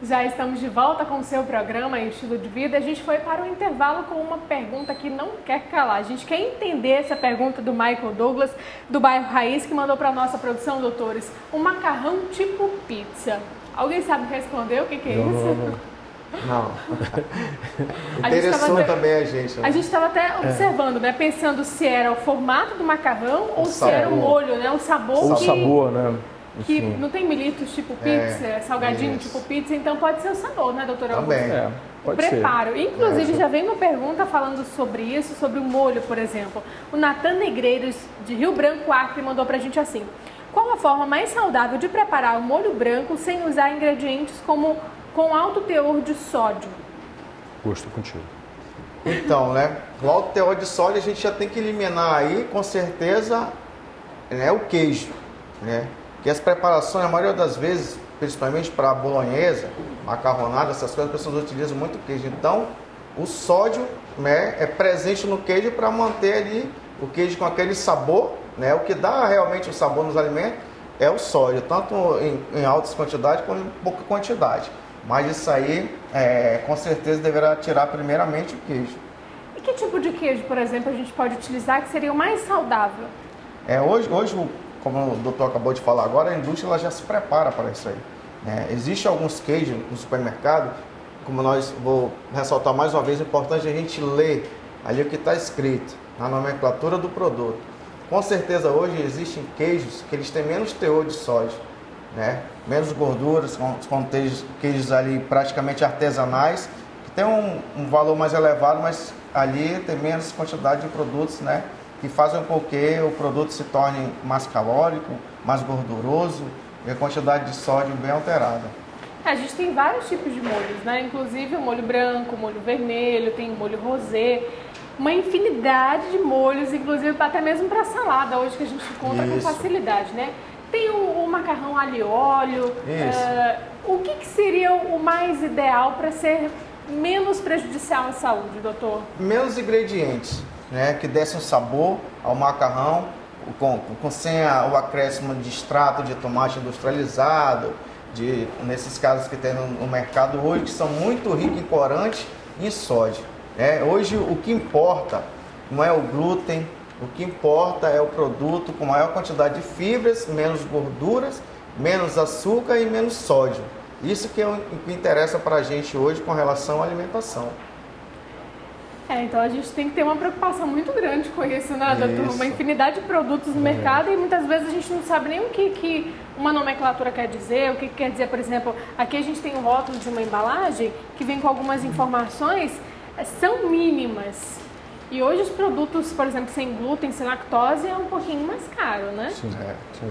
Já estamos de volta com o seu programa Estilo de Vida. A gente foi para o intervalo com uma pergunta que não quer calar. A gente quer entender essa pergunta do Michael Douglas, do bairro Raiz, que mandou para a nossa produção, doutores, um macarrão tipo pizza. Alguém sabe responder o que é isso? Não. Interessou também a gente. Né? A gente estava até observando, né? Pensando se era o formato do macarrão ou se era o molho, né? O sabor. O sabor, né? Que não tem militos tipo pizza, salgadinho tipo pizza, então pode ser o sabor, né, doutora Augusto? Também. O preparo. Inclusive, já vem uma pergunta falando sobre isso, sobre o molho, por exemplo. O Natan Negreiros, de Rio Branco, Acre, mandou pra gente assim: qual a forma mais saudável de preparar o molho branco sem usar ingredientes com alto teor de sódio? Gosto contigo. Então, né, o alto teor de sódio a gente já tem que eliminar aí, com certeza, né, o queijo, né? Que as preparações, a maioria das vezes, principalmente para bolonhesa, macarronada, essas coisas, as pessoas utilizam muito queijo. Então, o sódio, né, é presente no queijo para manter ali o queijo com aquele sabor, né? O que dá realmente o sabor nos alimentos é o sódio, tanto em altas quantidades quanto em pouca quantidade. Mas isso aí, com certeza, deverá tirar primeiramente o queijo. E que tipo de queijo, por exemplo, a gente pode utilizar que seria o mais saudável? Hoje como o doutor acabou de falar agora, a indústria ela já se prepara para isso aí. Né? Existem alguns queijos no supermercado, como vou ressaltar mais uma vez, é importante a gente ler ali o que está escrito na nomenclatura do produto. Com certeza hoje existem queijos que eles têm menos teor de sódio, né? Menos gorduras, com queijos ali praticamente artesanais, que tem um valor mais elevado, mas ali tem menos quantidade de produtos, né? Que fazem com que o produto se torne mais calórico, mais gorduroso e a quantidade de sódio bem alterada. A gente tem vários tipos de molhos, né? Inclusive o molho branco, o molho vermelho, tem o molho rosé, uma infinidade de molhos, inclusive até mesmo para salada, hoje que a gente encontra com facilidade, né? Tem o macarrão alho e óleo. O que seria o mais ideal para ser menos prejudicial à saúde, doutor? Menos ingredientes. Né, que desse um sabor ao macarrão, sem o acréscimo de extrato de tomate industrializado, nesses casos que tem no mercado hoje, que são muito ricos em corante e em sódio. Né? Hoje o que importa não é o glúten, o que importa é o produto com maior quantidade de fibras, menos gorduras, menos açúcar e menos sódio. Isso que é o que interessa para a gente hoje com relação à alimentação. Então a gente tem que ter uma preocupação muito grande com isso, né, doutor? Uma infinidade de produtos no mercado e muitas vezes a gente não sabe nem o que uma nomenclatura quer dizer, o que quer dizer, por exemplo, aqui a gente tem um rótulo de uma embalagem que vem com algumas informações, são mínimas. E hoje os produtos, por exemplo, sem glúten, sem lactose, é um pouquinho mais caro, né? Sim, sim.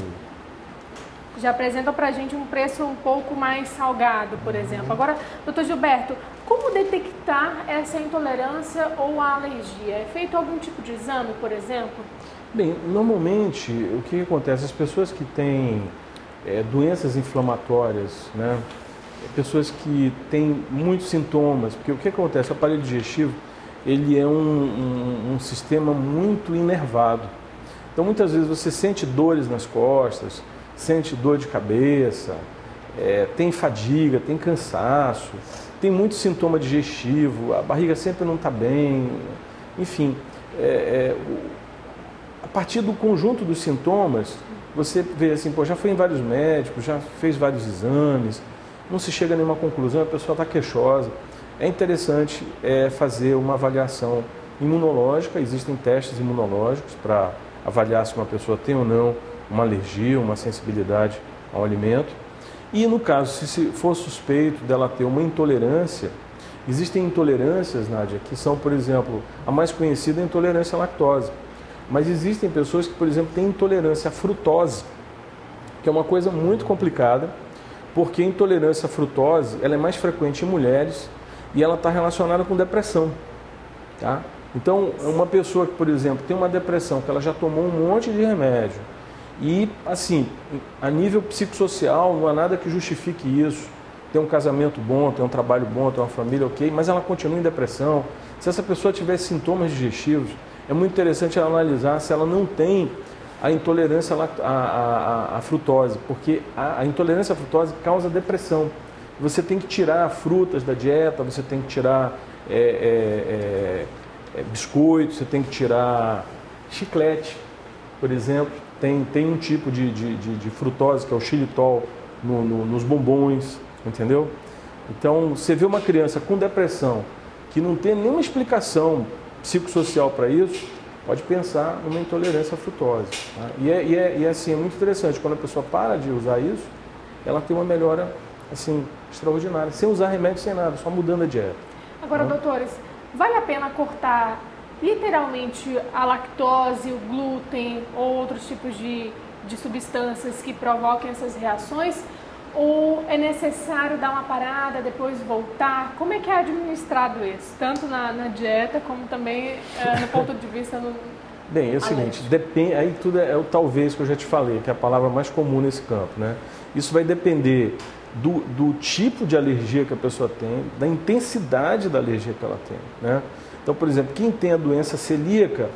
Já apresentam pra gente um preço um pouco mais salgado, por exemplo. Agora, doutor Gilberto, como detectar essa intolerância ou a alergia? É feito algum tipo de exame, por exemplo? Bem, normalmente, o que acontece? As pessoas que têm doenças inflamatórias, né? Pessoas que têm muitos sintomas, porque o que acontece? O aparelho digestivo, ele é um sistema muito inervado. Então, muitas vezes você sente dores nas costas, sente dor de cabeça, tem fadiga, tem cansaço, tem muito sintoma digestivo, a barriga sempre não está bem, enfim. A partir do conjunto dos sintomas, você vê assim, já foi em vários médicos, já fez vários exames, não se chega a nenhuma conclusão, a pessoa está queixosa. É interessante fazer uma avaliação imunológica, existem testes imunológicos para avaliar se uma pessoa tem ou não uma alergia, uma sensibilidade ao alimento. E no caso, se for suspeito dela ter uma intolerância, existem intolerâncias, Nádia, que são, por exemplo, a mais conhecida é a intolerância à lactose. Mas existem pessoas que, por exemplo, têm intolerância à frutose, que é uma coisa muito complicada, porque a intolerância à frutose ela é mais frequente em mulheres e ela está relacionada com depressão. Tá? Então, uma pessoa que, por exemplo, tem uma depressão, que ela já tomou um monte de remédio, e, assim, a nível psicossocial, não há nada que justifique isso. tem um casamento bom, tem um trabalho bom, tem uma família ok, mas ela continua em depressão. Se essa pessoa tiver sintomas digestivos, é muito interessante ela analisar se ela não tem a intolerância à frutose, porque a intolerância à frutose causa depressão. Você tem que tirar frutas da dieta, você tem que tirar biscoitos, você tem que tirar chiclete, por exemplo. Tem um tipo de frutose, que é o xilitol, nos bombons, entendeu? Então, você vê uma criança com depressão, que não tem nenhuma explicação psicossocial para isso, pode pensar numa intolerância à frutose. Tá? E assim, é muito interessante, quando a pessoa para de usar isso, ela tem uma melhora assim, extraordinária, sem usar remédio, sem nada, só mudando a dieta. Agora, doutores, vale a pena cortar literalmente a lactose, o glúten ou outros tipos de substâncias que provoquem essas reações? Ou é necessário dar uma parada, depois voltar? Como é que é administrado isso? Tanto na dieta, como também no ponto de vista Bem, é o seguinte, depende, aí tudo é o talvez que eu já te falei, que é a palavra mais comum nesse campo, né? Isso vai depender do tipo de alergia que a pessoa tem, da intensidade da alergia que ela tem, né? Então, por exemplo, quem tem a doença celíaca,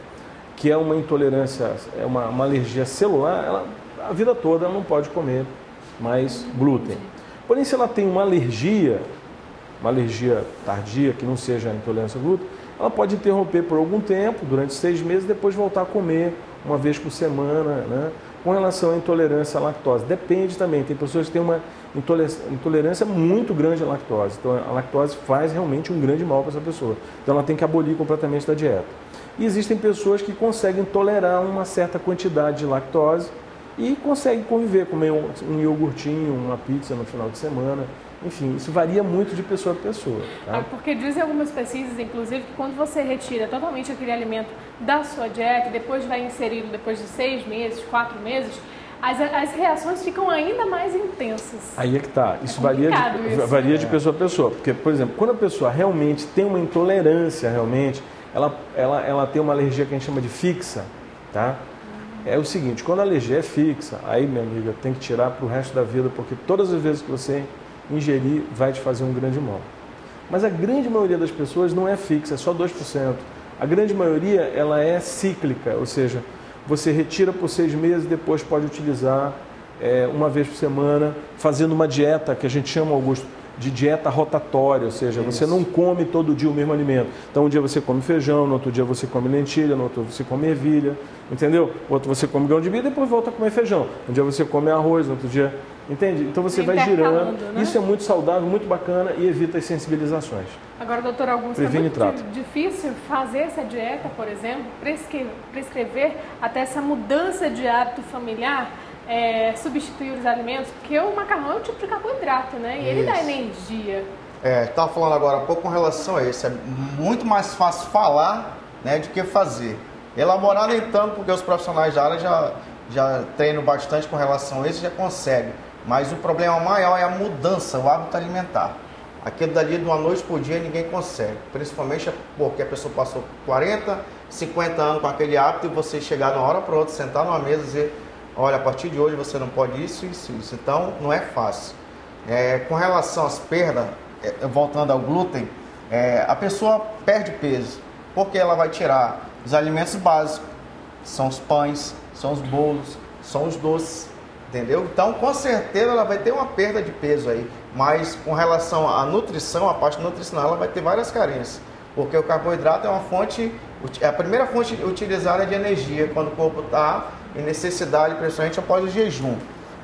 que é uma intolerância, é uma alergia celular, a vida toda ela não pode comer mais glúten. Porém, se ela tem uma alergia tardia, que não seja a intolerância ao glúten, ela pode interromper por algum tempo, durante 6 meses, depois voltar a comer uma vez por semana, né? Com relação à intolerância à lactose, depende também, tem pessoas que têm uma intolerância muito grande à lactose, então a lactose faz realmente um grande mal para essa pessoa, então ela tem que abolir completamente da dieta. E existem pessoas que conseguem tolerar uma certa quantidade de lactose e conseguem conviver, comer um iogurtinho, uma pizza no final de semana. Enfim, isso varia muito de pessoa para pessoa. Tá? Porque dizem algumas pesquisas, inclusive, que quando você retira totalmente aquele alimento da sua dieta e depois vai inserido depois de 6 meses, 4 meses, as reações ficam ainda mais intensas. Aí é que tá. Isso varia de pessoa a pessoa. Porque, por exemplo, quando a pessoa realmente tem uma intolerância, ela tem uma alergia que a gente chama de fixa, tá? É o seguinte, quando a alergia é fixa, aí, minha amiga, tem que tirar para o resto da vida, porque todas as vezes que você ingerir vai te fazer um grande mal. Mas a grande maioria das pessoas não é fixa, é só 2%. A grande maioria, ela é cíclica, ou seja, você retira por 6 meses, depois pode utilizar uma vez por semana, fazendo uma dieta que a gente chama, Augusto, de dieta rotatória, ou seja, você não come todo dia o mesmo alimento. Então, um dia você come feijão, no outro dia você come lentilha, no outro você come ervilha, entendeu? Outro você come grão de milho e depois volta a comer feijão. Um dia você come arroz, no outro dia... Entende? Então você vai girando. Né? Isso é muito saudável, muito bacana e evita as sensibilizações. Agora, doutor Augusto, previne é muito difícil fazer essa dieta, por exemplo, prescrever até essa mudança de hábito familiar, substituir os alimentos, porque o macarrão é um tipo de carboidrato, né? E ele dá energia. Estava falando agora há pouco com relação a isso. É muito mais fácil falar, né, do que fazer. Elaborar nem tanto, porque os profissionais da área já treinam bastante com relação a isso e já conseguem. Mas o problema maior é a mudança, o hábito alimentar. Aquilo dali de uma noite por dia ninguém consegue. Principalmente porque a pessoa passou 40, 50 anos com aquele hábito e você chegar de uma hora para outra, sentar numa mesa e dizer, olha, a partir de hoje você não pode isso. Então, não é fácil. Com relação às perdas, voltando ao glúten, a pessoa perde peso. Porque ela vai tirar os alimentos básicos, são os pães, são os bolos, são os doces. Entendeu? Então, com certeza, ela vai ter uma perda de peso aí. Mas, com relação à nutrição, a parte nutricional, ela vai ter várias carências. Porque o carboidrato é a primeira fonte utilizada de energia quando o corpo está em necessidade, principalmente após o jejum.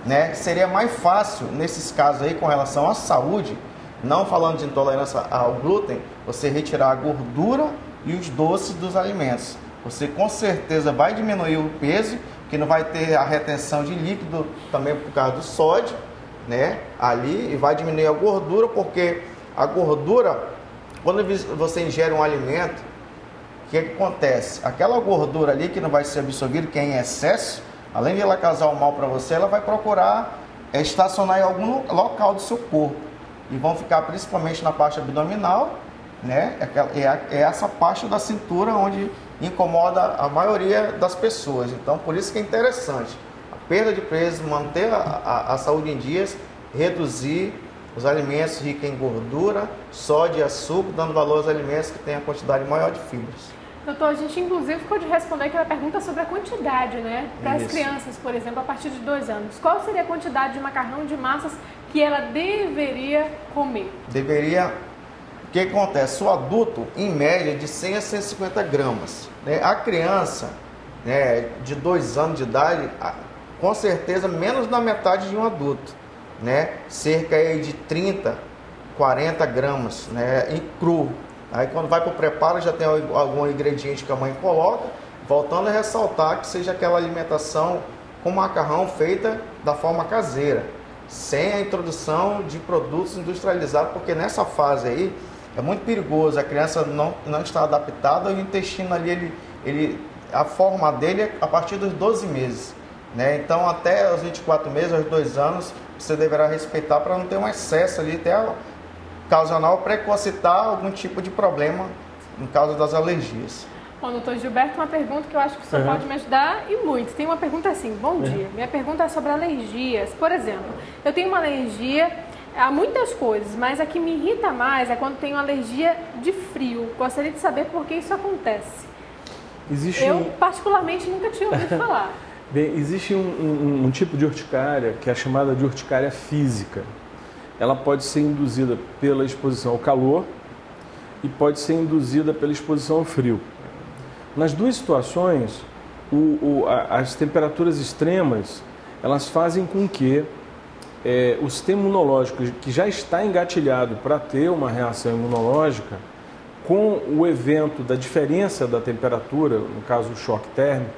Né? Seria mais fácil, nesses casos aí, com relação à saúde, não falando de intolerância ao glúten, você retirar a gordura e os doces dos alimentos. Você, com certeza, vai diminuir o peso, que não vai ter a retenção de líquido também por causa do sódio, né, ali, e vai diminuir a gordura, porque a gordura, quando você ingere um alimento, o que acontece? Aquela gordura ali que não vai ser absorvida, que é em excesso, além de ela causar um mal para você, ela vai procurar estacionar em algum local do seu corpo, e vão ficar principalmente na parte abdominal, né, é essa parte da cintura onde incomoda a maioria das pessoas. Então, por isso que é interessante a perda de peso, manter a saúde em dias, reduzir os alimentos ricos em gordura, sódio e açúcar, dando valor aos alimentos que têm a quantidade maior de fibras. Doutor, a gente inclusive ficou de responder aquela pergunta sobre a quantidade, né? Para as crianças, por exemplo, a partir de 2 anos. Qual seria a quantidade de macarrão de massas que ela deveria comer? O que acontece? O adulto, em média, de 100 a 150 gramas. Né? A criança, né, de 2 anos de idade, com certeza menos da metade de um adulto. Né? Cerca aí de 30, 40 gramas, né, em cru. Aí quando vai para o preparo já tem algum ingrediente que a mãe coloca, voltando a ressaltar que seja aquela alimentação com macarrão feita da forma caseira, sem a introdução de produtos industrializados, porque nessa fase aí é muito perigoso, a criança não está adaptada, o intestino ali, a forma dele é a partir dos 12 meses. Né? Então até os 24 meses, aos 2 anos, você deverá respeitar para não ter um excesso ali, até ocasionar ou precocitar algum tipo de problema em causa das alergias. Bom, doutor Gilberto, uma pergunta que eu acho que o senhor pode me ajudar e muito. Tem uma pergunta assim: bom dia, minha pergunta é sobre alergias. Por exemplo, eu tenho uma alergia a muitas coisas, mas a que me irrita mais é quando tenho alergia de frio. Gostaria de saber por que isso acontece. Eu, particularmente, nunca tinha ouvido falar. Bem, existe um tipo de urticária que é chamada de urticária física. Ela pode ser induzida pela exposição ao calor e pode ser induzida pela exposição ao frio. Nas duas situações, as temperaturas extremas, elas fazem com que o sistema imunológico, que já está engatilhado para ter uma reação imunológica, com o evento da diferença da temperatura, no caso o choque térmico,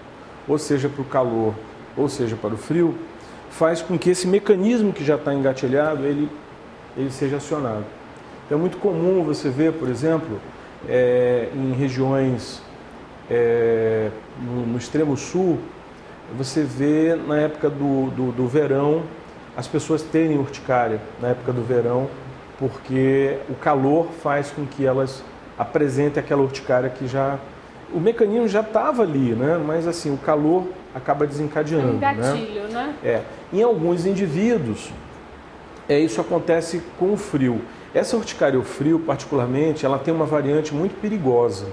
ou seja para o calor, ou seja para o frio, faz com que esse mecanismo que já está engatilhado, ele seja acionado. Então é muito comum você ver, por exemplo, em regiões no extremo sul, você vê na época do verão, as pessoas terem urticária na época do verão, porque o calor faz com que elas apresentem aquela urticária que já... O mecanismo já estava ali, né? Mas assim, o calor acaba desencadeando. Um gatilho, né? Em alguns indivíduos, isso acontece com o frio. Essa urticária ao frio, particularmente, ela tem uma variante muito perigosa,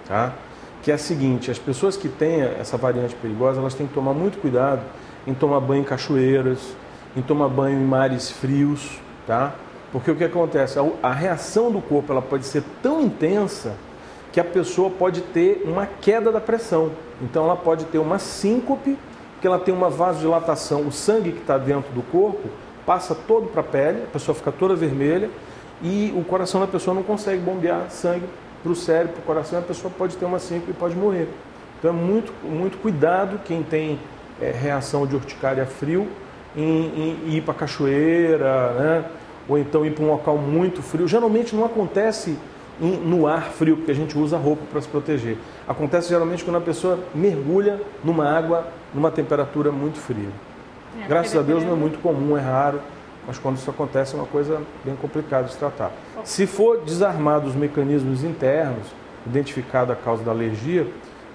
tá? Que é a seguinte: as pessoas que têm essa variante perigosa, elas têm que tomar muito cuidado em tomar banho em cachoeiras, em tomar banho em mares frios, tá? Porque o que acontece? A reação do corpo, ela pode ser tão intensa que a pessoa pode ter uma queda da pressão. Então ela pode ter uma síncope, porque ela tem uma vasodilatação. O sangue que está dentro do corpo passa todo para a pele, a pessoa fica toda vermelha e o coração da pessoa não consegue bombear sangue para o cérebro, para o coração, a pessoa pode ter uma síncope e pode morrer. Então é muito cuidado quem tem reação de urticária a frio em ir para a cachoeira, né? Ou então ir para um local muito frio. Geralmente não acontece no ar frio, porque a gente usa roupa para se proteger. Acontece geralmente quando a pessoa mergulha numa água, numa temperatura muito fria. Graças a Deus não é muito comum, é raro, mas quando isso acontece é uma coisa bem complicada de se tratar. Se for desarmado os mecanismos internos, identificada a causa da alergia,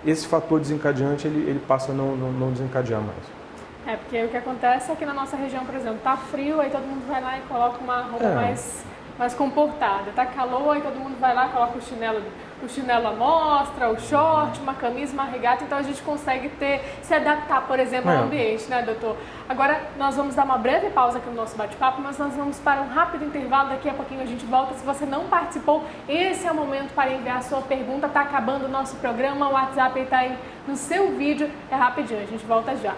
esse fator desencadeante ele passa a não desencadear mais. Porque o que acontece é que na nossa região, por exemplo, tá frio, aí todo mundo vai lá e coloca uma roupa mais comportada. Tá calor, aí todo mundo vai lá e coloca o chinelo à mostra, o short, uma camisa, uma regata. Então a gente consegue se adaptar, por exemplo, ao ambiente, né, doutor? Agora nós vamos dar uma breve pausa aqui no nosso bate-papo, mas nós vamos para um rápido intervalo. Daqui a pouquinho a gente volta. Se você não participou, esse é o momento para enviar a sua pergunta. Tá acabando o nosso programa, o WhatsApp está aí no seu vídeo. É rapidinho, a gente volta já.